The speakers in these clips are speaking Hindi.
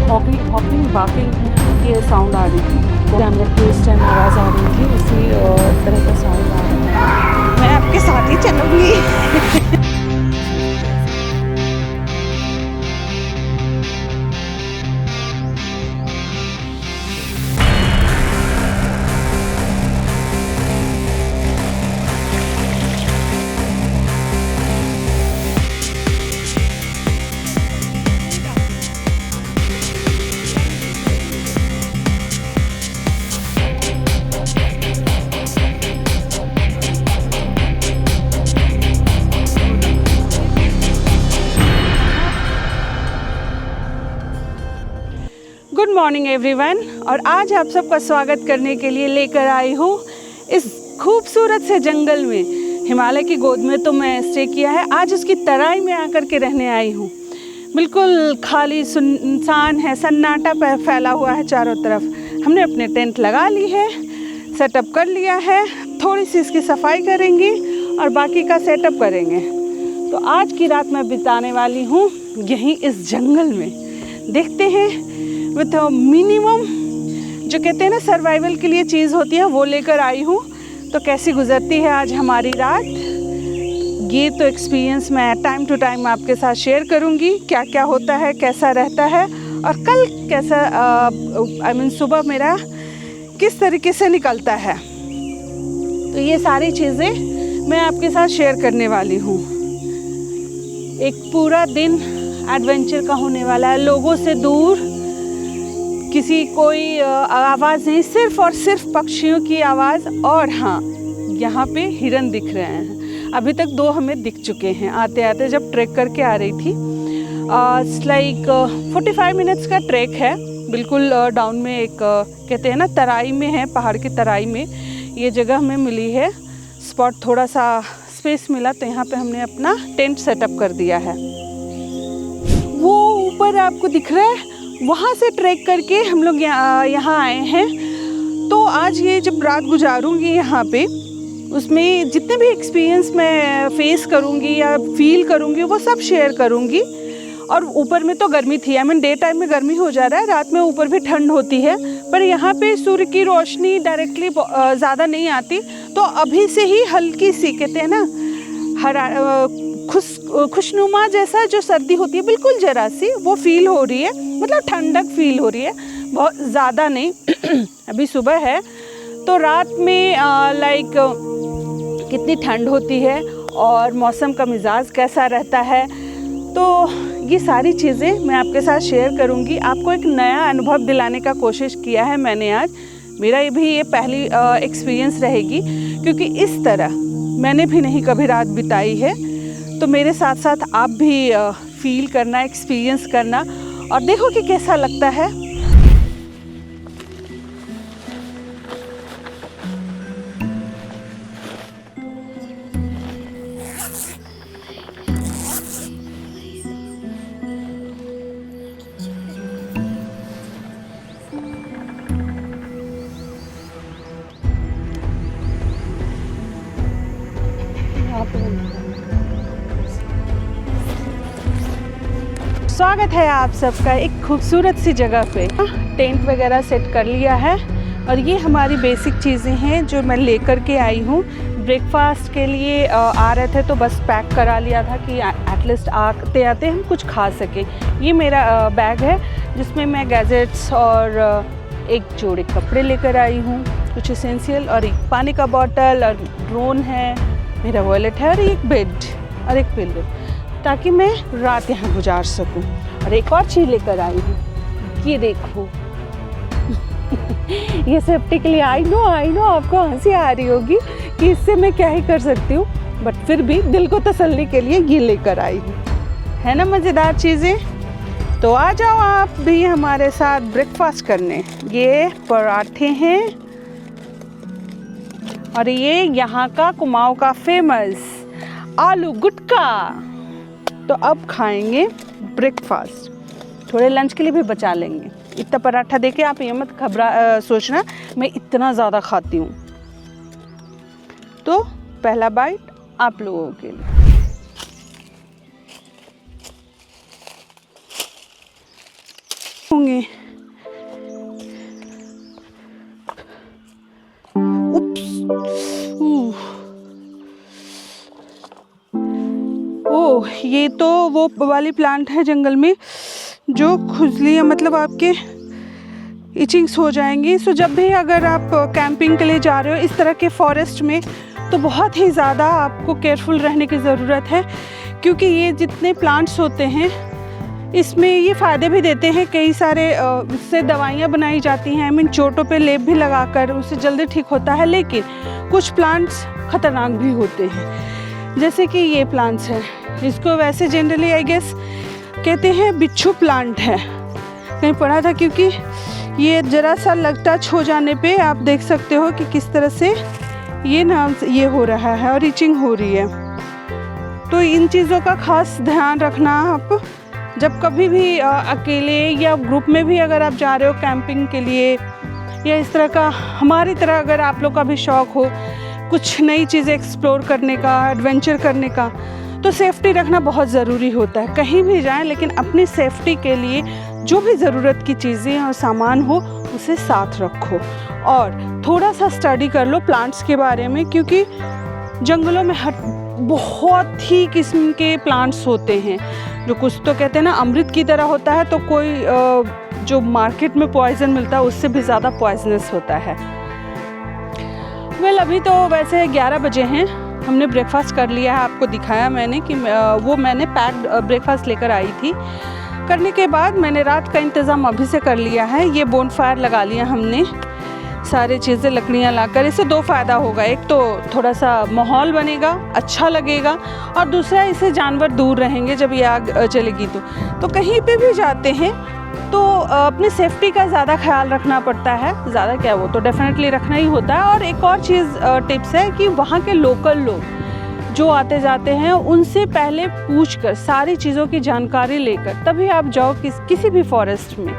हॉकिंग हॉकिंग बाकिंग ये साउंड आ रही थी, कैमरे की इस टाइम आवाज़ आ रही थी, उसी तरह का साउंड आ रहा था। मैं आपके साथ ही चलूँगी। गुड मॉर्निंग एवरीवन, और आज आप सबका स्वागत करने के लिए लेकर आई हूँ इस खूबसूरत से जंगल में। हिमालय की गोद में तो मैं स्टे किया है, आज उसकी तराई में आकर के रहने आई हूँ। बिल्कुल खाली सुनसान है, सन्नाटा फैला हुआ है चारों तरफ। हमने अपने टेंट लगा ली है, सेटअप कर लिया है, थोड़ी सी इसकी सफाई करेंगे और बाकी का सेटअप करेंगे। तो आज की रात मैं बिताने वाली हूँ यहीं इस जंगल में। देखते हैं विथ मिनिमम जो कहते हैं ना सर्वाइवल के लिए चीज़ होती है वो लेकर आई हूँ। तो कैसी गुजरती है आज हमारी रात, ये तो एक्सपीरियंस मैं टाइम टू टाइम आपके साथ शेयर करूँगी। क्या क्या होता है, कैसा रहता है, और कल कैसा सुबह मेरा किस तरीके से निकलता है। तो ये सारी चीज़ें मैं आपके साथ शेयर करने वाली हूँ। एक पूरा दिन एडवेंचर का होने वाला है, लोगों से दूर, किसी कोई आवाज़ नहीं, सिर्फ और सिर्फ पक्षियों की आवाज़। और हाँ, यहाँ पे हिरन दिख रहे हैं। अभी तक 2 हमें दिख चुके हैं आते आते, जब ट्रैक करके आ रही थी। लाइक 45 मिनट्स का ट्रैक है, बिल्कुल डाउन में एक कहते हैं ना तराई में है, पहाड़ की तराई में ये जगह हमें मिली है। स्पॉट थोड़ा सा स्पेस मिला तो यहाँ पे हमने अपना टेंट सेटअप कर दिया है। वो ऊपर आपको दिख रहा है, वहाँ से ट्रैक करके हम लोग यहाँ आए हैं। तो आज ये जब रात गुजारूँगी यहाँ पे, उसमें जितने भी एक्सपीरियंस मैं फेस करूँगी या फील करूँगी वो सब शेयर करूँगी। और ऊपर में तो गर्मी थी, डे टाइम में गर्मी हो जा रहा है, रात में ऊपर भी ठंड होती है, पर यहाँ पे सूर्य की रोशनी डायरेक्टली ज़्यादा नहीं आती। तो अभी से ही हल्की सी कहते हैं ना खुशनुमा जैसा जो सर्दी होती है, बिल्कुल जरा सी वो फील हो रही है, मतलब ठंडक फील हो रही है, बहुत ज़्यादा नहीं। अभी सुबह है तो रात में लाइक कितनी ठंड होती है और मौसम का मिजाज कैसा रहता है, तो ये सारी चीज़ें मैं आपके साथ शेयर करूंगी। आपको एक नया अनुभव दिलाने का कोशिश किया है मैंने आज। मेरा ये पहली एक्सपीरियंस रहेगी, क्योंकि इस तरह मैंने भी नहीं कभी रात बिताई है। तो मेरे साथ साथ आप भी फील करना, एक्सपीरियंस करना और देखो कि कैसा लगता है। स्वागत है आप सबका एक खूबसूरत सी जगह पे। टेंट वगैरह सेट कर लिया है और ये हमारी बेसिक चीज़ें हैं जो मैं लेकर के आई हूँ। ब्रेकफास्ट के लिए आ रहे थे तो बस पैक करा लिया था कि एटलीस्ट आते आते हम कुछ खा सकें। ये मेरा बैग है जिसमें मैं गैजेट्स और एक जोड़े कपड़े लेकर आई हूँ, कुछ एसेंशियल, और एक पानी का बॉटल, और ड्रोन है, मेरा वॉलेट है, और एक बेड और एक पिलो, ताकि मैं रात यहाँ गुजार सकूँ। और एक और चीज़ लेकर आई हूँ, ये देखो। ये सेफ्टी के लिए। आई नो आपको हंसी आ रही होगी कि इससे मैं क्या ही कर सकती हूँ, बट फिर भी दिल को तसल्ली के लिए ये लेकर आई हूँ। है ना मज़ेदार चीज़ें? तो आ जाओ आप भी हमारे साथ ब्रेकफास्ट करने। ये पराठे हैं और ये यहाँ का कुमाऊँ का फेमस आलू गुटका। तो अब खाएंगे ब्रेकफास्ट, थोड़े लंच के लिए भी बचा लेंगे। इतना पराठा देके आप ये मत सोचना मैं इतना ज़्यादा खाती हूँ। तो पहला बाइट आप लोगों के लिए। होंगे ओह, ये तो वो वाली प्लांट है जंगल में जो खुजली मतलब आपके इचिंग्स हो जाएंगी। सो जब भी अगर आप कैंपिंग के लिए जा रहे हो इस तरह के फॉरेस्ट में तो बहुत ही ज़्यादा आपको केयरफुल रहने की ज़रूरत है, क्योंकि ये जितने प्लांट्स होते हैं इसमें ये फ़ायदे भी देते हैं। कई सारे उससे दवाइयाँ बनाई जाती हैं, आई मीन चोटों पे लेप भी लगाकर उससे जल्दी ठीक होता है। लेकिन कुछ प्लांट्स ख़तरनाक भी होते हैं, जैसे कि ये प्लांट्स हैं। इसको वैसे जनरली आई गेस कहते हैं बिच्छू प्लांट है, कहीं पढ़ा था, क्योंकि ये ज़रा सा टच हो जाने पे आप देख सकते हो कि किस तरह से ये नाम से ये हो रहा है और इचिंग हो रही है। तो इन चीज़ों का खास ध्यान रखना आप जब कभी भी अकेले या ग्रुप में भी अगर आप जा रहे हो कैंपिंग के लिए, या इस तरह का हमारी तरह अगर आप लोग का भी शौक़ हो कुछ नई चीज़ें एक्सप्लोर करने का, एडवेंचर करने का, तो सेफ्टी रखना बहुत ज़रूरी होता है। कहीं भी जाएं लेकिन अपनी सेफ्टी के लिए जो भी ज़रूरत की चीज़ें और सामान हो उसे साथ रखो, और थोड़ा सा स्टडी कर लो प्लांट्स के बारे में, क्योंकि जंगलों में हर बहुत ही किस्म के प्लांट्स होते हैं। जो कुछ तो कहते हैं ना अमृत की तरह होता है, तो कोई जो मार्केट में पॉइजन मिलता है उससे भी ज़्यादा पॉइजनस होता है। अभी तो वैसे 11 बजे हैं, हमने ब्रेकफास्ट कर लिया है। आपको दिखाया मैंने कि वो मैंने पैक्ड ब्रेकफास्ट लेकर आई थी। करने के बाद मैंने रात का इंतज़ाम अभी से कर लिया है। ये बोनफायर लगा लिया हमने, सारी चीज़ें लकड़ियाँ लाकर। इससे दो फ़ायदा होगा, एक तो थोड़ा सा माहौल बनेगा, अच्छा लगेगा, और दूसरा इससे जानवर दूर रहेंगे जब ये आग चलेगी। तो कहीं पे भी जाते हैं तो अपनी सेफ्टी का ज़्यादा ख्याल रखना पड़ता है। ज़्यादा क्या, वो तो डेफिनेटली रखना ही होता है। और एक और चीज़ टिप्स है कि वहाँ के लोकल लोग जो आते जाते हैं उनसे पहले पूछकर सारी चीज़ों की जानकारी लेकर तभी आप जाओ किसी भी फॉरेस्ट में,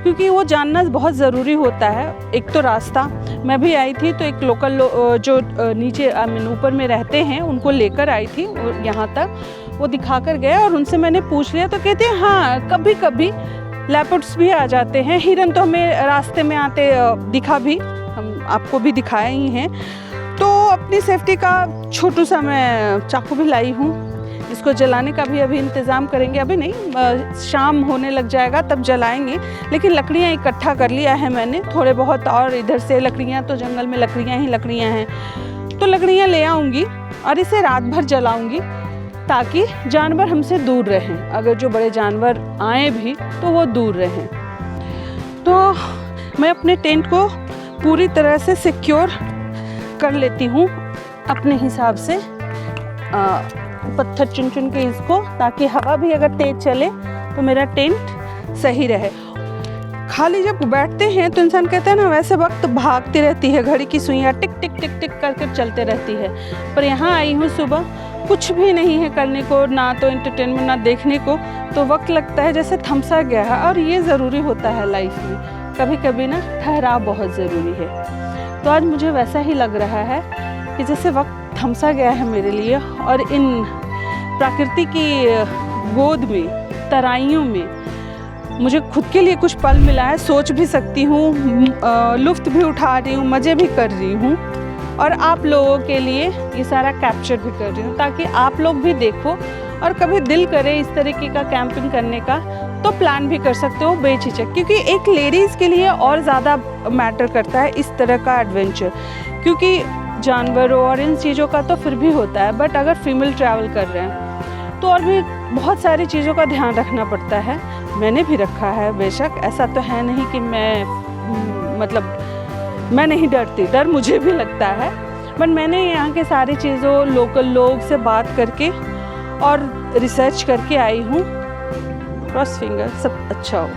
क्योंकि वो जानना बहुत ज़रूरी होता है। एक तो रास्ता, मैं भी आई थी तो एक लोकल जो नीचे ऊपर में रहते हैं उनको लेकर आई थी यहाँ तक, वो दिखा कर गए और उनसे मैंने पूछ लिया तो कहते हैं हाँ कभी कभी लेपर्ड्स भी आ जाते हैं। हिरन तो हमें रास्ते में आते दिखा भी, हम आपको भी दिखाए ही हैं। तो अपनी सेफ्टी का छोटू सा मैं चाकू भी लाई हूँ, इसको जलाने का भी अभी इंतज़ाम करेंगे। अभी नहीं, शाम होने लग जाएगा तब जलाएंगे। लेकिन लकड़ियाँ इकट्ठा कर लिया है मैंने थोड़े बहुत, और इधर से लकड़ियाँ तो जंगल में लकड़ियाँ ही लकड़ियाँ हैं, तो लकड़ियाँ ले आऊँगी और इसे रात भर जलाऊँगी ताकि जानवर हमसे दूर रहें। अगर जो बड़े जानवर आए भी तो वो दूर रहें। तो मैं अपने टेंट को पूरी तरह से सिक्योर कर लेती हूँ अपने हिसाब से, पत्थर चुन चुन के इसको, ताकि हवा भी अगर तेज चले तो मेरा टेंट सही रहे। खाली जब बैठते हैं तो इंसान कहता है ना, वैसे वक्त भागती रहती है, घड़ी की सुइयाँ टिक टिक टिक टिक करके चलते रहती है। पर यहाँ आई हूँ सुबह, कुछ भी नहीं है करने को, ना तो एंटरटेनमेंट ना देखने को, तो वक्त लगता है जैसे थमसा गया है। और ये ज़रूरी होता है लाइफ में, कभी कभी ना ठहराव बहुत ज़रूरी है। तो आज मुझे वैसा ही लग रहा है कि जैसे वक्त थमसा गया है मेरे लिए, और इन प्रकृति की गोद में, तराइयों में मुझे खुद के लिए कुछ पल मिला है। सोच भी सकती हूँ, लुत्फ़ भी उठा रही हूँ, मज़े भी कर रही हूँ, और आप लोगों के लिए ये सारा कैप्चर भी कर रही हूँ ताकि आप लोग भी देखो, और कभी दिल करे इस तरीके का कैंपिंग करने का तो प्लान भी कर सकते हो बेझिझक। क्योंकि एक लेडीज़ के लिए और ज़्यादा मैटर करता है इस तरह का एडवेंचर, क्योंकि जानवरों और इन चीज़ों का तो फिर भी होता है, बट अगर फीमेल ट्रैवल कर रहे हैं तो और भी बहुत सारी चीज़ों का ध्यान रखना पड़ता है। मैंने भी रखा है बेशक, ऐसा तो है नहीं कि मैं नहीं डरती, डर मुझे भी लगता है, बट मैंने यहाँ के सारी चीज़ों लोकल लोग से बात करके और रिसर्च करके आई हूँ। क्रॉस फिंगर, सब अच्छा हो।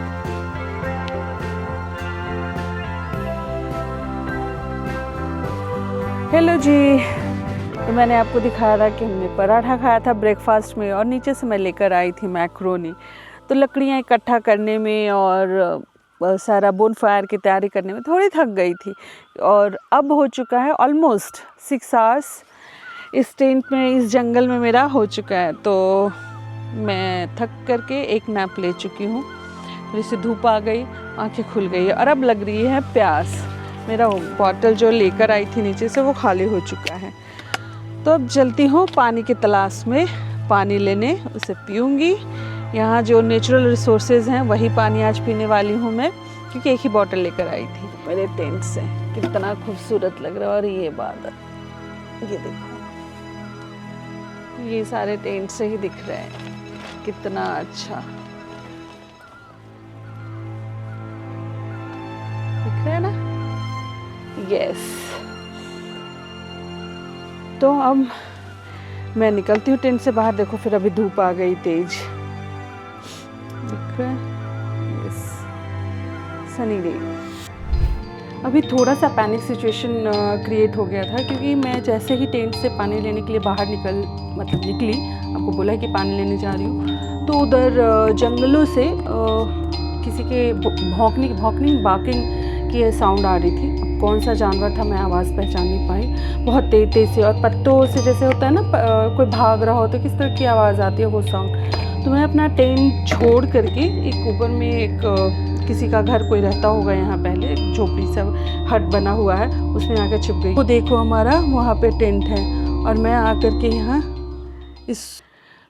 हेलो जी, तो मैंने आपको दिखाया था कि हमने पराठा खाया था ब्रेकफास्ट में, और नीचे से मैं लेकर आई थी मैक्रोनी। तो लकड़ियाँ इकट्ठा करने में और सारा बोनफायर की तैयारी करने में थोड़ी थक गई थी, और अब हो चुका है ऑलमोस्ट 6 आवर्स इस टेंट में, इस जंगल में मेरा हो चुका है। तो मैं थक करके एक नैप ले चुकी हूँ, फिर से धूप आ गई, आंखें खुल गई और अब लग रही है प्यास। मेरा बॉटल जो लेकर आई थी नीचे से वो खाली हो चुका है। तो अब चलती हूँ पानी की तलाश में पानी लेने, उसे पीऊँगी। यहाँ जो नेचुरल रिसोर्सेज हैं वही पानी आज पीने वाली हूँ मैं, क्योंकि एक ही बॉटल लेकर आई थी मेरे टेंट से। कितना खूबसूरत लग रहा है। और ये बादल, ये देखो, ये सारे टेंट से ही दिख रहे हैं, कितना अच्छा दिख रहा है ना। यस, तो अब मैं निकलती हूँ टेंट से बाहर। देखो फिर अभी धूप आ गई तेज, दिख रहा है। Yes, sunny day. अभी थोड़ा सा पैनिक सिचुएशन क्रिएट हो गया था, क्योंकि मैं जैसे ही टेंट से पानी लेने के लिए बाहर निकली, आपको बोला है कि पानी लेने जा रही हूँ, तो उधर जंगलों से किसी के भौंकनी बाकिंग की साउंड आ रही थी। अब कौन सा जानवर था मैं आवाज़ पहचान नहीं पाई, बहुत तेज से, और पत्तों से जैसे होता है ना कोई भाग रहा हो तो किस तरह की आवाज़ आती है वो साउंड। तो मैं अपना टेंट छोड़ करके एक ऊपर में एक किसी का घर कोई रहता होगा यहाँ पहले, एक झोपड़ी सा हट बना हुआ है, उसमें आकर छिप गई। वो देखो हमारा वहाँ पे टेंट है, और मैं आकर के यहाँ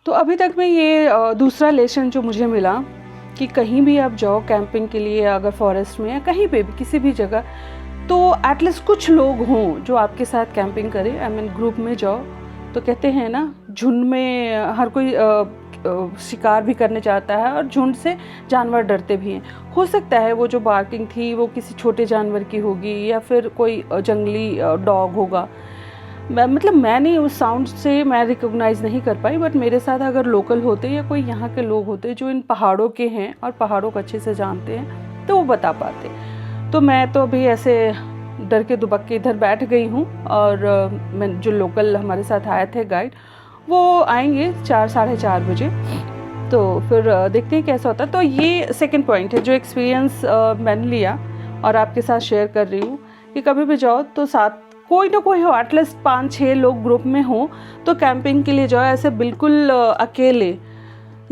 तो अभी तक में ये दूसरा लेसन जो मुझे मिला कि कहीं भी आप जाओ कैंपिंग के लिए, अगर फॉरेस्ट में या कहीं पे भी किसी भी जगह, तो एटलीस्ट कुछ लोग हों जो आपके साथ कैंपिंग करें। आई मीन ग्रुप में जाओ तो कहते हैं ना, झुंड में हर कोई शिकार भी करने चाहता है, और झुंड से जानवर डरते भी हैं। हो सकता है वो जो बार्किंग थी वो किसी छोटे जानवर की होगी, या फिर कोई जंगली डॉग होगा। मतलब मैंने उस साउंड से मैं रिकॉग्नाइज़ नहीं कर पाई, बट मेरे साथ अगर लोकल होते या कोई यहाँ के लोग होते जो इन पहाड़ों के हैं और पहाड़ों को अच्छे से जानते हैं, तो वो बता पाते। तो मैं तो अभी ऐसे डर के दुबक के इधर बैठ गई हूँ, और मैं जो लोकल हमारे साथ आए थे गाइड, वो आएंगे 4 साढ़े 4 बजे, तो फिर देखते हैं कैसा होता है। तो ये सेकंड पॉइंट है जो एक्सपीरियंस मैंने लिया और आपके साथ शेयर कर रही हूँ, कि कभी भी जाओ तो साथ कोई ना कोई हो, एटलीस्ट 5-6 लोग ग्रुप में हो तो कैंपिंग के लिए जाओ। ऐसे बिल्कुल अकेले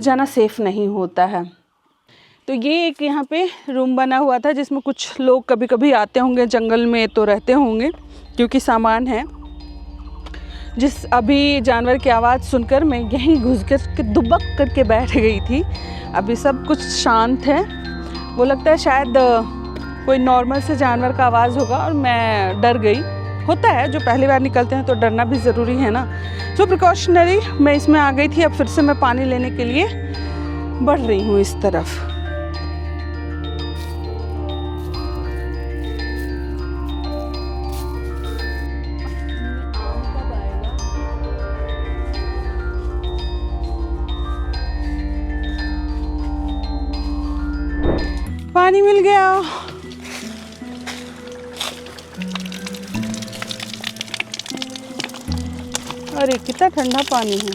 जाना सेफ़ नहीं होता है। तो ये एक यहाँ पे रूम बना हुआ था, जिसमें कुछ लोग कभी कभी आते होंगे, जंगल में तो रहते होंगे, क्योंकि सामान है। अभी जानवर की आवाज़ सुनकर मैं यहीं घुस कर दुबक करके बैठ गई थी। अभी सब कुछ शांत है। वो लगता है शायद कोई नॉर्मल से जानवर का आवाज़ होगा, और मैं डर गई। होता है, जो पहली बार निकलते हैं तो डरना भी ज़रूरी है ना। सो प्रिकॉशनरी मैं इसमें आ गई थी। अब फिर से मैं पानी लेने के लिए बढ़ रही हूँ इस तरफ। पानी मिल गया। अरे कितना ठंडा पानी है।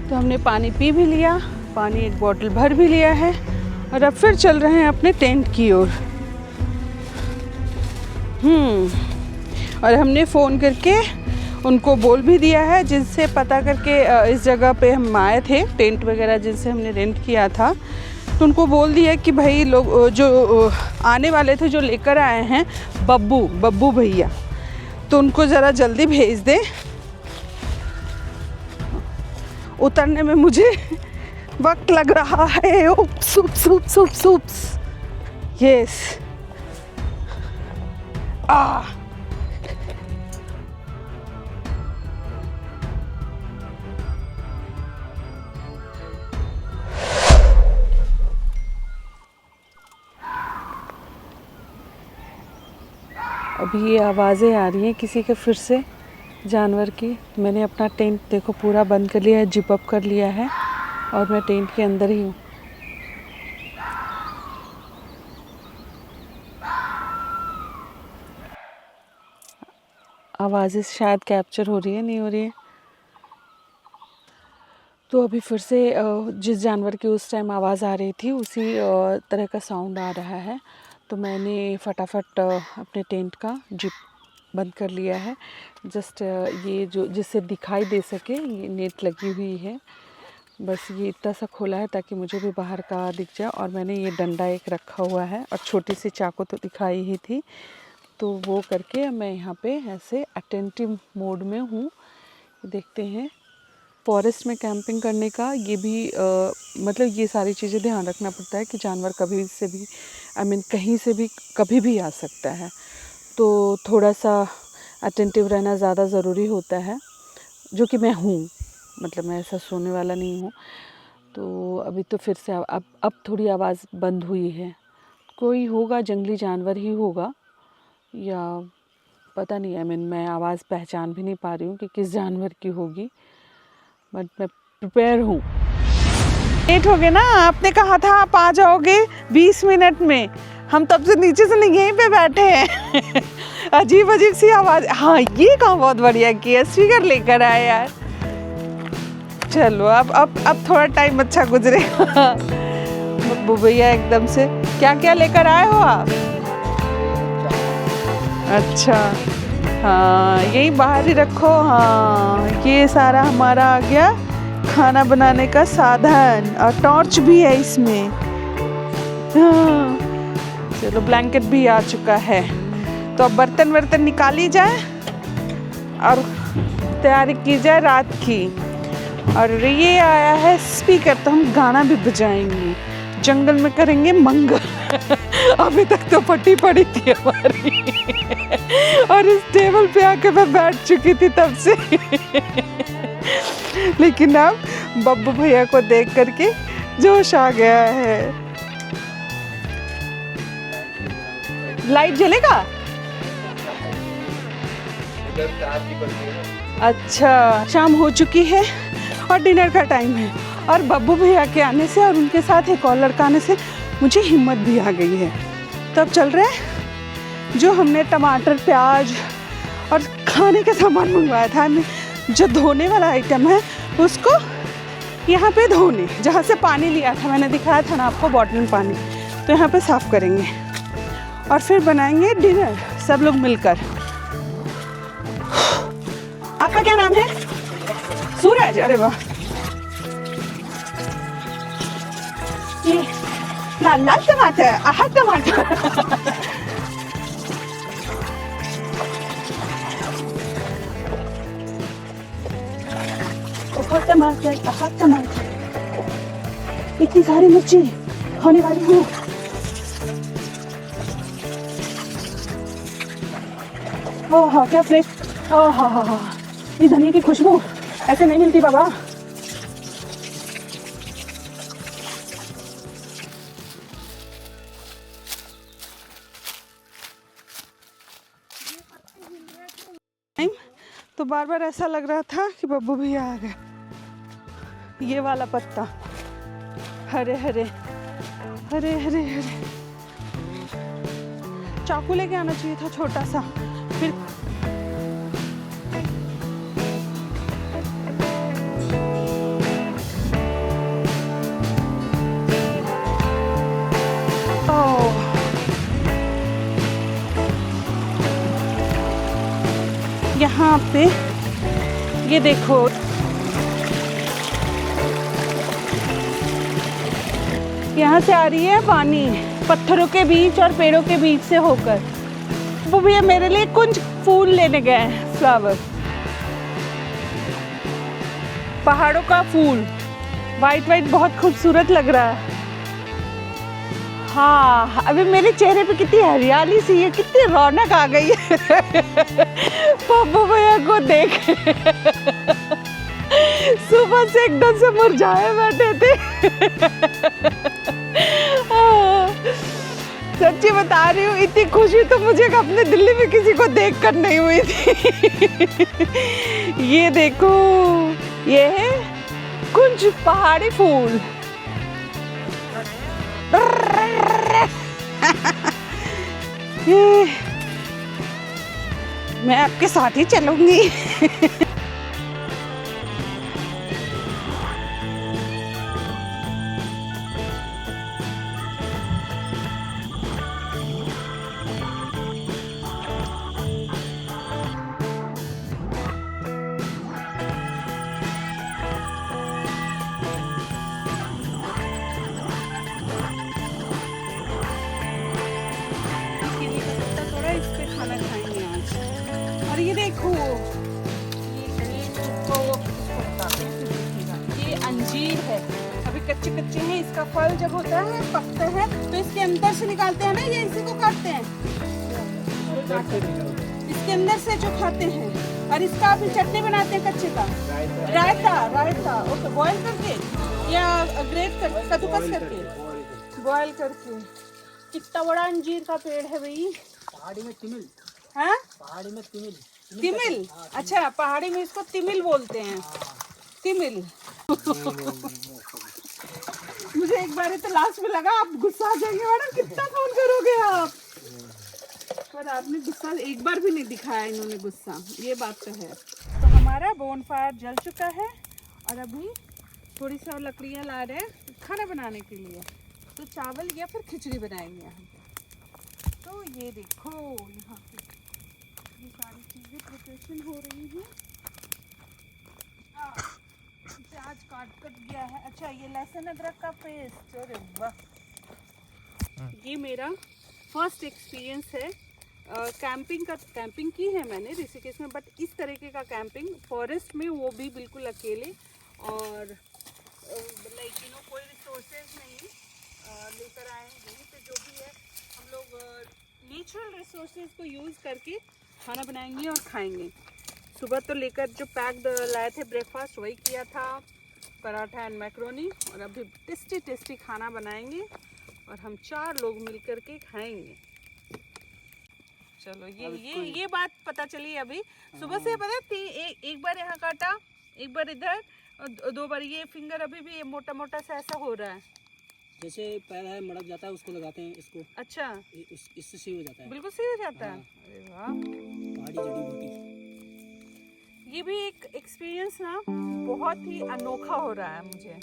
तो हमने पानी पी भी लिया, पानी एक बोतल भर भी लिया है, और अब फिर चल रहे हैं अपने टेंट की ओर। और हमने फ़ोन करके उनको बोल भी दिया है, जिनसे पता करके इस जगह पे हम आए थे, टेंट वगैरह जिनसे हमने रेंट किया था, तो उनको बोल दिया कि भाई लोग जो आने वाले थे, जो लेकर आए हैं बब्बू भैया, तो उनको ज़रा जल्दी भेज दें। उतरने में मुझे वक्त लग रहा है। उप्स। यस। अभी ये आवाज़ें आ रही हैं किसी के फिर से जानवर की। मैंने अपना टेंट देखो पूरा बंद कर लिया है, जिप अप कर लिया है, और मैं टेंट के अंदर ही हूँ। आवाज़ें शायद कैप्चर हो रही है, नहीं हो रही है। तो अभी फिर से जिस जानवर की उस टाइम आवाज़ आ रही थी उसी तरह का साउंड आ रहा है। तो मैंने फटाफट अपने टेंट का जिप बंद कर लिया है। जस्ट ये जो जिससे दिखाई दे सके ये नेट लगी हुई है, बस ये इतना सा खोला है ताकि मुझे भी बाहर का दिख जाए। और मैंने ये डंडा एक रखा हुआ है और छोटी सी चाकू तो दिखाई ही थी, तो वो करके मैं यहाँ पे ऐसे अटेंटिव मोड में हूँ। देखते हैं फॉरेस्ट में कैंपिंग करने का ये भी मतलब ये सारी चीज़ें ध्यान रखना पड़ता है कि जानवर कभी से भी कहीं से भी कभी भी आ सकता है, तो थोड़ा सा अटेंटिव रहना ज़्यादा ज़रूरी होता है, जो कि मैं हूँ। मतलब मैं ऐसा सोने वाला नहीं हूँ। तो अभी तो फिर से अब थोड़ी आवाज़ बंद हुई है। कोई होगा, जंगली जानवर ही होगा या पता नहीं। मैं आवाज़ पहचान भी नहीं पा रही हूँ कि किस जानवर की होगी, बट मैं प्रिपेयर हूँ। लेट हो गए ना, आपने कहा था आप आ जाओगे 20 मिनट में, हम तब से नीचे से नहीं यहीं पे बैठे हैं। अजीब अजीब सी आवाज़। हाँ ये काम बहुत बढ़िया किया, स्पीकर लेकर आए यार। चलो अब थोड़ा टाइम अच्छा गुजरेगा। बब्बू भैया एकदम से क्या क्या लेकर आए हो आप? अच्छा हाँ यही बाहर ही रखो। हाँ ये सारा हमारा आ गया खाना बनाने का साधन, और टॉर्च भी है इसमें। हाँ चलो ब्लैंकेट भी आ चुका है, तो अब बर्तन वर्तन निकाली जाए और तैयारी की जाए रात की। और ये आया है स्पीकर, तो हम गाना भी बजाएंगे, जंगल में करेंगे मंगल। अभी तक तो फटी पड़ी थी हमारी। और इस टेबल पे आके मैं बैठ चुकी थी तब से। लेकिन अब बब्बू भैया को देख करके जोश आ गया है। लाइट जलेगा? अच्छा शाम हो चुकी है और डिनर का टाइम है, और बब्बू भैया के आने से और उनके साथ एक और लड़का आने से मुझे हिम्मत भी आ गई है। तो अब चल रहे हैं, जो हमने टमाटर प्याज और खाने का सामान मंगवाया था, जो धोने वाला आइटम है उसको यहाँ पे धोने, जहाँ से पानी लिया था मैंने दिखाया था ना आपको बॉटल में पानी, तो यहाँ पे साफ़ करेंगे और फिर बनाएंगे डिनर सब लोग मिलकर। आपका क्या नाम है? सूरज। अरे वाह, ये लाल लाल टमाटर, आहा टमाटर। बहुत टमाटर, आहा टमाटर। इतनी सारी मिर्ची होने वाली हूँ। ओह क्या फ्रेश, ओह ये धनिया की खुशबू ऐसे नहीं मिलती बाबा। तो बार बार ऐसा लग रहा था कि बब्बू भैया आ गए। ये वाला पत्ता हरे हरे हरे हरे हरे, चाकू लेके आना चाहिए था छोटा सा। फिर यहाँ पे ये देखो, यहाँ से आ रही है पानी पत्थरों के बीच और पेड़ों के बीच से होकर। वो भैया मेरे लिए कुछ फूल लेने गए हैं, फ्लावर, पहाड़ों का फूल, वाइट वाइट बहुत खूबसूरत लग रहा है। हाँ अभी मेरे चेहरे पे कितनी हरियाली सी है, कितनी रौनक आ गई है। बब्बू भैया को देख सुबह से एकदम से मुरझाए बैठे थे। सच्ची बता रही हूँ, इतनी खुशी तो मुझे अपने दिल्ली में किसी को देखकर नहीं हुई थी। ये देखो, ये है कुछ पहाड़ी फूल। मैं आपके साथ ही चलूंगी। इसका फल जब होता है पकते हैं तो इसके अंदर से निकालते हैं ना, ये इसी को काटते हैं इसके अंदर से जो खाते हैं। और इसका भी चटनी बनाते हैं कच्चे का, रायता ओके, बॉयल करके या ग्रेट करके, कद्दूकस करके, बॉयल करके। कितना बड़ा अंजीर का पेड़ है भाई। पहाड़ी में तिमिल, हाँ पहाड़ी में तिमिल, तिमिल, अच्छा पहाड़ी में इसको तिमिल बोलते हैं, तिमिल। मुझे एक बार तो लास्ट में लगा आप गुस्सा आ जाएंगे मैडम, कितना फोन करोगे आप, पर आपने गुस्सा एक बार भी नहीं दिखाया इन्होंने गुस्सा, ये बात तो है। तो हमारा बोनफायर जल चुका है और अभी थोड़ी सी और लकड़ियाँ ला रहे हैं खाना बनाने के लिए, तो चावल या फिर खिचड़ी बनाएंगे हम। तो ये देखो यहाँ पे ये सारी चीज़ें प्रिपरेशन हो रही हैं। प्याज काट गया है, अच्छा ये लहसुन अदरक का पेस्ट, अरे वाह। ये मेरा फर्स्ट एक्सपीरियंस है कैंपिंग की है मैंने ऋषिकेश में, बट इस तरीके का कैंपिंग फॉरेस्ट में, वो भी बिल्कुल अकेले, और लाइक कोई रिसोर्सेज नहीं लेकर आए हैं, यहीं पे जो भी है हम लोग नेचुरल रिसोर्सेज को यूज़ करके खाना बनाएंगे और खाएंगे। सुबह तो लेकर जो पैक्ड लाए थे ब्रेकफास्ट वही किया था, पराठा एंड मैक्रोनी, और अभी टेस्टी खाना बनाएंगे और हम 4 लोग मिलकर के खाएंगे। चलो ये बात पता चली अभी सुबह से, पता है एक बार यहाँ काटा, एक बार इधर, और 2 बार ये फिंगर अभी भी मोटा मोटा सा ऐसा हो रहा है, जैसे पैर है मड़क जाता है उसको लगाते हैं इसको, अच्छा इससे सही हो जाता है, बिल्कुल सही हो जाता है। अरे वाह, पहाड़ी जड़ी बूटी। ये भी एक एक्सपीरियंस ना बहुत ही अनोखा हो रहा है मुझे।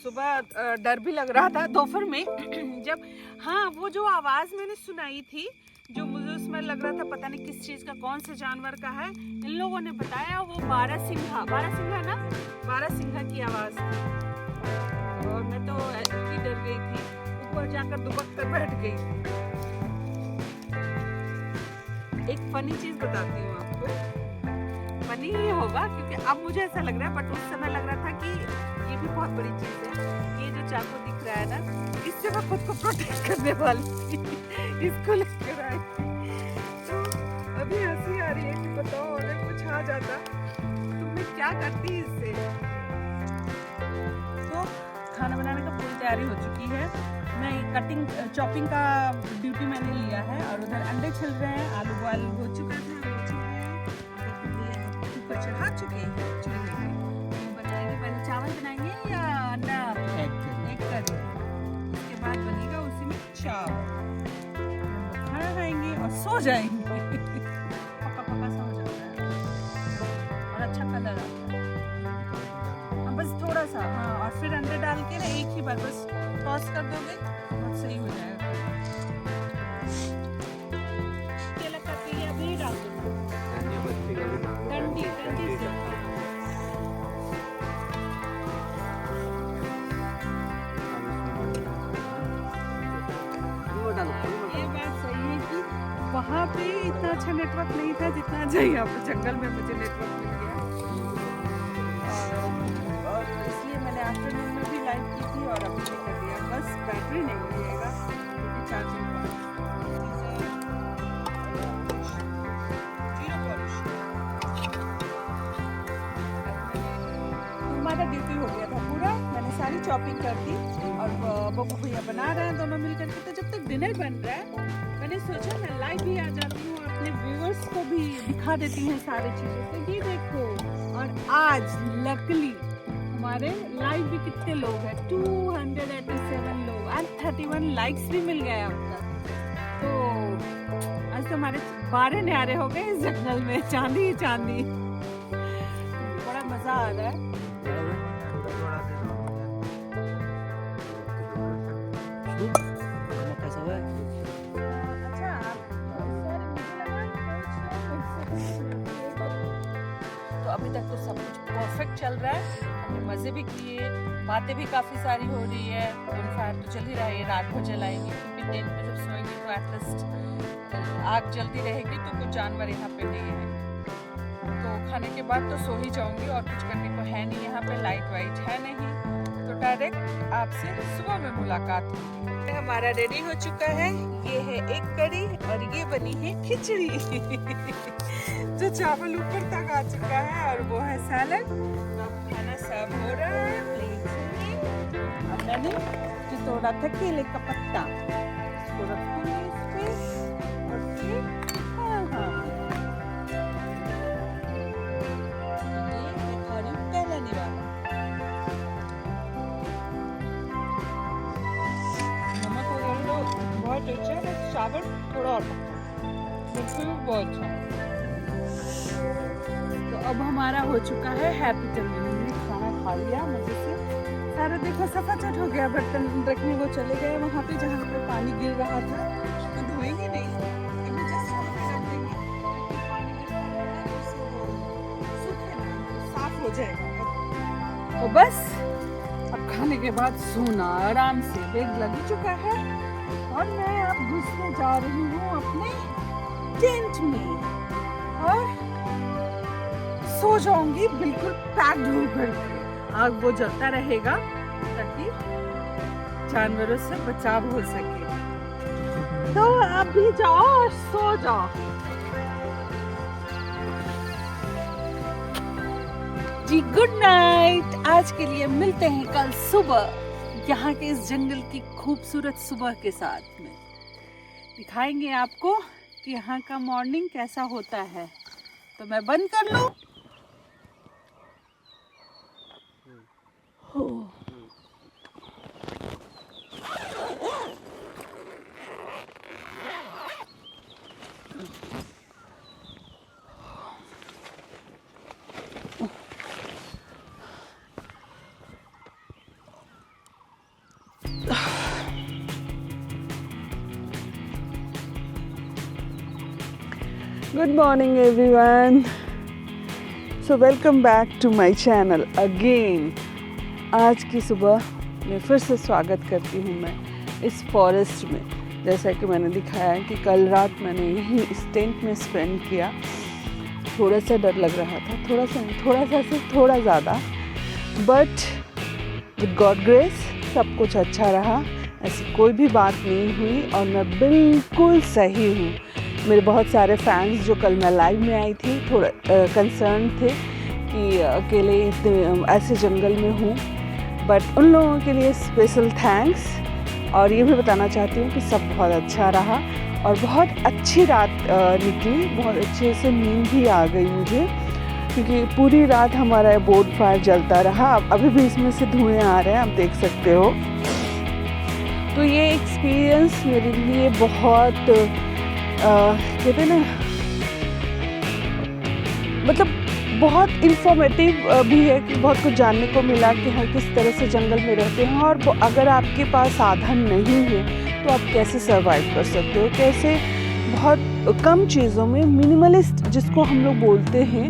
सुबह डर भी लग रहा था दोपहर में जब, हाँ वो जो आवाज़ मैंने सुनाई थी, जो मुझे उसमें लग रहा था पता नहीं किस चीज़ का, कौन से जानवर का है, इन लोगों ने बताया वो बारहसिंघा ना, बारहसिंघा की आवाज़ थी। और मैं तो इतनी डर गई थी, ऊपर जाकर दुबक कर बैठ गई। एक फनी चीज़ बताती हूँ आपको, फनी ही होगा क्योंकि अब मुझे ऐसा लग रहा है, बट उस समय लग रहा था कि ये भी बहुत बड़ी चीज़ है। ये जो चाकू दिख रहा है ना, इससे मैं खुद को प्रोटेक्ट करने वाली थी, इसको लेकर आई। तो अभी हंसी आ रही है कि बताओ अगर कुछ आ जाता तो मैं क्या करती इससे। तो खाना बनाने का पूरी तैयारी हो चुकी है, मैं चॉपिंग का ड्यूटी मैंने लिया है, और उधर अंडे छिल रहे हैं, आलू बॉयल हो चुका है, कुकर चढ़ा चुके हैं चूल्हे पे। बनाएंगे पहले चावल बनाएंगे या अंडा, एग करी, उसके बाद बनेगा उसी में चावल, खाना खाएंगे और सो जाएंगे। पका सा हो जाता है और अच्छा कलर आता है, बस थोड़ा सा, हाँ, और फिर अंडे डाल के ना एक ही बार बस टॉस कर दोगे, बहुत सही हो जाएगा। तेल का तेल अभी डाल दो, डंडी से ये बात सही है कि वहाँ पे इतना अच्छा नेटवर्क नहीं था जितना अच्छा यहाँ पे जंगल में मुझे नेटवर्क मिल गया, और इसलिए मैंने आफ्टरनून में भी लाइव की थी और अभी भी कर दिया। बस बैटरी नहीं मिलेगा क्योंकि चार्जिंग हमारा ड्यूटी हो गया था पूरा, मैंने सारी चॉपिंग कर दी और बब्बू भैया बना रहे हैं दोनों मिलकर के। तो जब तक डिनर बन रहा है मैंने सोचा मैं लाइव भी आ जाती हूँ, अपने व्यूअर्स को भी दिखा देती हूँ सारी चीज़ें। तो ये देखो, और आज लकली हमारे लाइव भी कितने लोग हैं, 287 लोग, और 31 लाइक्स भी मिल गए अब तक। तो आज तो हमारे 12 न्यारे हो गए इस जंगल में, चांदी ही चांदी, बड़ा मज़ा आ रहा है। तो अभी तक तो सब कुछ परफेक्ट चल रहा है, हमने मज़े भी किए, बातें भी काफ़ी सारी हो रही है, बोनफायर तो चल ही रहा है, रात को जलाएंगे क्योंकि टेंट में जब सोएंगे तो एटलीस्ट आग जलती रहेगी, तो कुछ जानवर यहाँ पे नहीं है। तो खाने के बाद तो सो ही जाऊंगी और कुछ करने को है नहीं, यहाँ पे लाइट वाइट है नहीं, तो डायरेक्ट आपसे सुबह में मुलाकात होगी। हमारा रेडी हो चुका है, ये है एक कड़ी और ये बनी है खिचड़ी जो चावल ऊपर तक आ चुका है और वो है सैलड। अब खाना सर्व हो रहा है प्लेट में। अब मैंने जो तोड़ा था केले का पत्ता उसको रखूंगी इस पे और फिर चावल थोड़ा और बिल्कुल बहुत अच्छा। तो अब हमारा हो चुका है हैप्पी टमी। हमने खाना खा लिया मजे से, सारा देखो सफाचट हो गया। बर्तन रखने वो चले गए वहाँ पे जहाँ पे पानी गिर रहा था, तो धोएंगे नहीं, अभी जस्ट वहाँ पे रख देंगे, पानी गिर रहा है तो उससे वो सूखेगा, साफ हो जाएगा। तो बस अब खाने के बाद सोना आराम से, बैग लग ही चुका है और मैं अब घुसने जा रही हूँ अपने टेंट में और सो जाऊंगी बिल्कुल पैक्ड होकर के। आग वो जलता रहेगा ताकि जानवरों से बचाव हो सके। तो आप भी जाओ और सो जाओ। जी गुड नाइट। आज के लिए मिलते हैं कल सुबह यहाँ के इस जंगल की खूबसूरत सुबह के साथ में। दिखाएंगे आपको कि यहाँ का मॉर्निंग कैसा होता है। तो मैं बंद कर लूं। Good morning everyone. So welcome back to my channel again. आज की सुबह में फिर से स्वागत करती हूँ मैं इस फॉरेस्ट में। जैसा कि मैंने दिखाया है कि कल रात मैंने यहीं इस टेंट में स्पेंड किया। थोड़ा सा डर लग रहा था, थोड़ा सा सिर्फ थोड़ा ज़्यादा, बट विद गॉड ग्रेस सब कुछ अच्छा रहा। ऐसी कोई भी बात नहीं हुई और मैं बिल्कुल सही हूँ। मेरे बहुत सारे फैंस जो कल मैं लाइव में आई थी थोड़ा कंसर्न थे कि अकेले ऐसे जंगल में हूँ, बट उन लोगों के लिए स्पेशल थैंक्स। और ये भी बताना चाहती हूँ कि सब बहुत अच्छा रहा और बहुत अच्छी रात निकली, बहुत अच्छे से नींद भी आ गई मुझे, क्योंकि पूरी रात हमारा बोर्ड फायर जलता रहा। अभी भी इसमें से धुएँ आ रहे हैं, आप देख सकते हो। तो ये एक्सपीरियंस मेरे लिए बहुत कहते हैं ना, मतलब बहुत इंफॉर्मेटिव भी है कि बहुत कुछ जानने को मिला कि हम किस तरह से जंगल में रहते हैं और अगर आपके पास साधन नहीं है तो आप कैसे सर्वाइव कर सकते हो, कैसे बहुत कम चीज़ों में मिनिमलिस्ट जिसको हम लोग बोलते हैं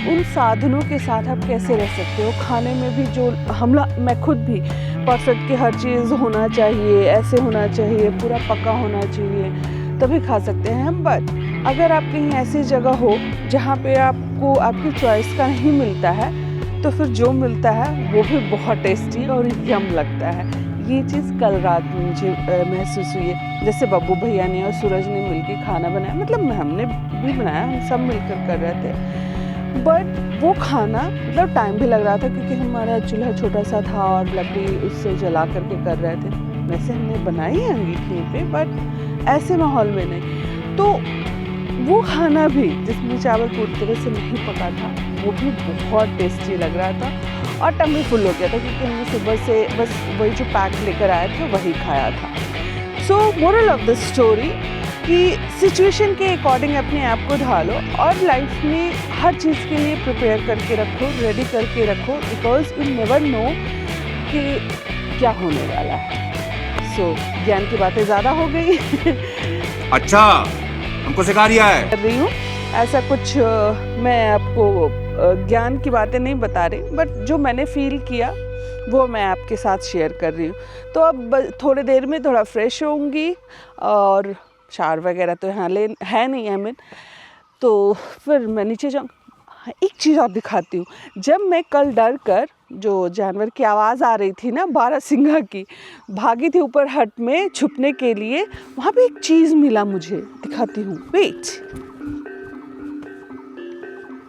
उन साधनों के साथ आप कैसे रह सकते हो। खाने में भी जो मैं खुद भी परफेक्ट कि हर चीज़ होना चाहिए, ऐसे होना चाहिए, पूरा पका होना चाहिए तभी खा सकते हैं हम। बट अगर आप कहीं ऐसी जगह हो जहाँ पे आपको आपकी चॉइस का नहीं मिलता है तो फिर जो मिलता है वो भी बहुत टेस्टी और यम लगता है। ये चीज़ कल रात में मुझे महसूस हुई है। जैसे बब्बू भैया ने और सूरज ने मिलकर खाना बनाया, मतलब हमने भी बनाया, हम सब मिलकर कर रहे थे, बट वो खाना मतलब टाइम भी लग रहा था क्योंकि हमारा चूल्हा छोटा सा था और लकड़ी उससे जला करके कर रहे थे। वैसे हमने बनाई है अंगीठी पे, बट ऐसे माहौल में नहीं। तो वो खाना भी जिसमें चावल पूरी तरह से नहीं पका था वो भी बहुत टेस्टी लग रहा था और टमी फुल हो गया था क्योंकि हमने सुबह से बस वही जो पैक लेकर आए थे वही खाया था। सो मोरल ऑफ द स्टोरी कि सिचुएशन के अकॉर्डिंग अपने आप को ढालो और लाइफ में हर चीज़ के लिए प्रिपेयर करके रखो, रेडी करके रखो, बिकॉज यू नेवर नो कि क्या होने वाला है। सो ज्ञान की बातें ज़्यादा हो गई। अच्छा, हमको सिखा रिया है कर रही हूँ ऐसा कुछ, मैं आपको ज्ञान की बातें नहीं बता रही, बट जो मैंने फील किया वो मैं आपके साथ शेयर कर रही हूँ। तो अब थोड़ी देर में थोड़ा फ्रेश होंगी और शावर वगैरह तो यहाँ है नहीं है तो फिर मैं नीचे जाऊँ। एक चीज़ और दिखाती हूँ। जब मैं कल डर कर जो जानवर की आवाज़ आ रही थी ना, बारहसिंगा की, भागी थी ऊपर हट में छुपने के लिए। वहाँ पे एक चीज़ मिला मुझे, दिखाती हूँ, वेट।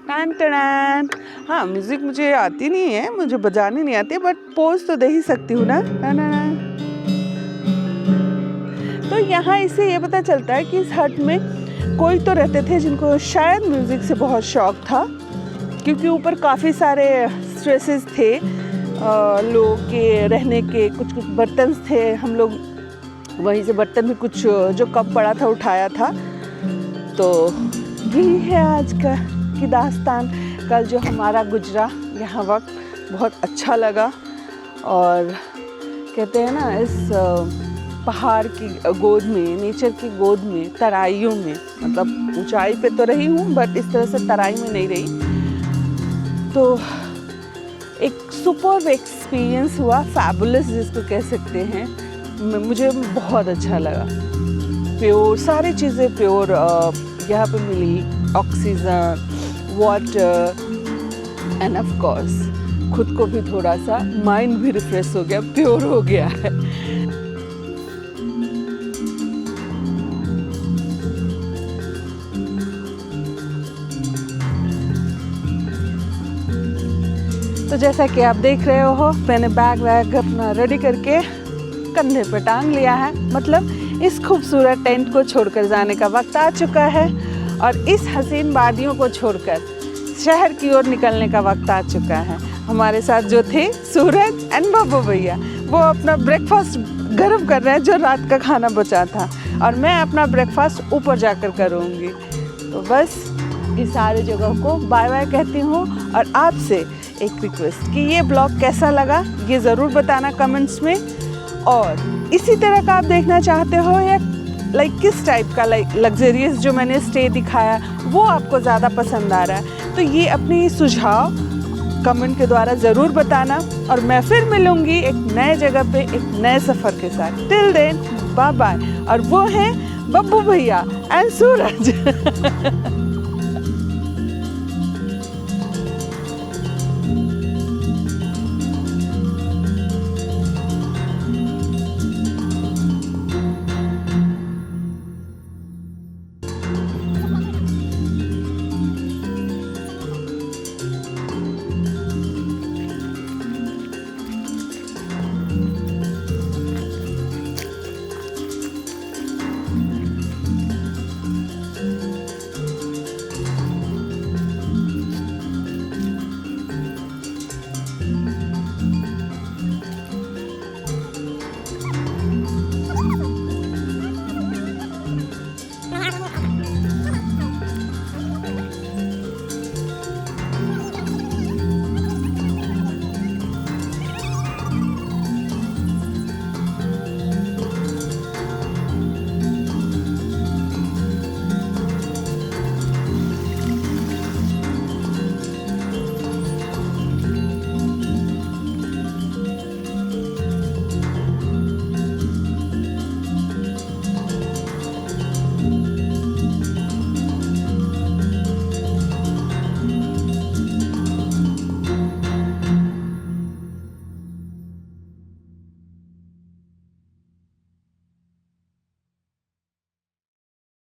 टन टन। हाँ, म्यूज़िक मुझे आती नहीं है, मुझे बजानी नहीं आती, बट पोज तो दे ही सकती हूँ ना। तो यहाँ इससे ये पता चलता है कि इस हट में कोई तो रहते थे जिनको शायद म्यूज़िक से बहुत शौक़ था, क्योंकि ऊपर काफ़ी सारे स्ट्रेसेस थे लोगों के रहने के। कुछ कुछ बर्तन थे, हम लोग वहीं से बर्तन भी कुछ जो कम पड़ा था उठाया था। तो यही है आज का की दास्तान। कल जो हमारा गुजरा यहाँ वक्त बहुत अच्छा लगा, और कहते हैं ना, इस पहाड़ की गोद में, नेचर की गोद में, तराइयों में, मतलब ऊंचाई पे तो रही हूँ बट इस तरह से तराई में नहीं रही। तो एक सुपर्ब एक्सपीरियंस हुआ, फैबुलस जिसको कह सकते हैं। मुझे बहुत अच्छा लगा। प्योर सारी चीज़ें प्योर यहाँ पे मिली, oxygen, water, and of course खुद को भी थोड़ा सा माइंड भी रिफ्रेश हो गया, प्योर हो गया है। तो जैसा कि आप देख रहे हो, मैंने बैग वैग अपना रेडी करके कंधे पे टांग लिया है। मतलब इस खूबसूरत टेंट को छोड़कर जाने का वक्त आ चुका है, और इस हसीन वादियों को छोड़कर शहर की ओर निकलने का वक्त आ चुका है। हमारे साथ जो थे सूरज एंड बब्बू भैया, वो अपना ब्रेकफास्ट गर्म कर रहे हैं, जो रात का खाना बचा था, और मैं अपना ब्रेकफास्ट ऊपर जाकर करूँगी। तो बस इस सारी जगह को बाय बाय कहती हूँ, और आपसे एक रिक्वेस्ट कि ये ब्लॉग कैसा लगा ये ज़रूर बताना कमेंट्स में, और इसी तरह का आप देखना चाहते हो या किस टाइप का लग्जरियस जो मैंने स्टे दिखाया वो आपको ज़्यादा पसंद आ रहा है, तो ये अपनी सुझाव कमेंट के द्वारा ज़रूर बताना। और मैं फिर मिलूँगी एक नए जगह पे एक नए सफ़र के साथ। Till then bye bye. और वो हैं बब्बू भैया एंड सूरज।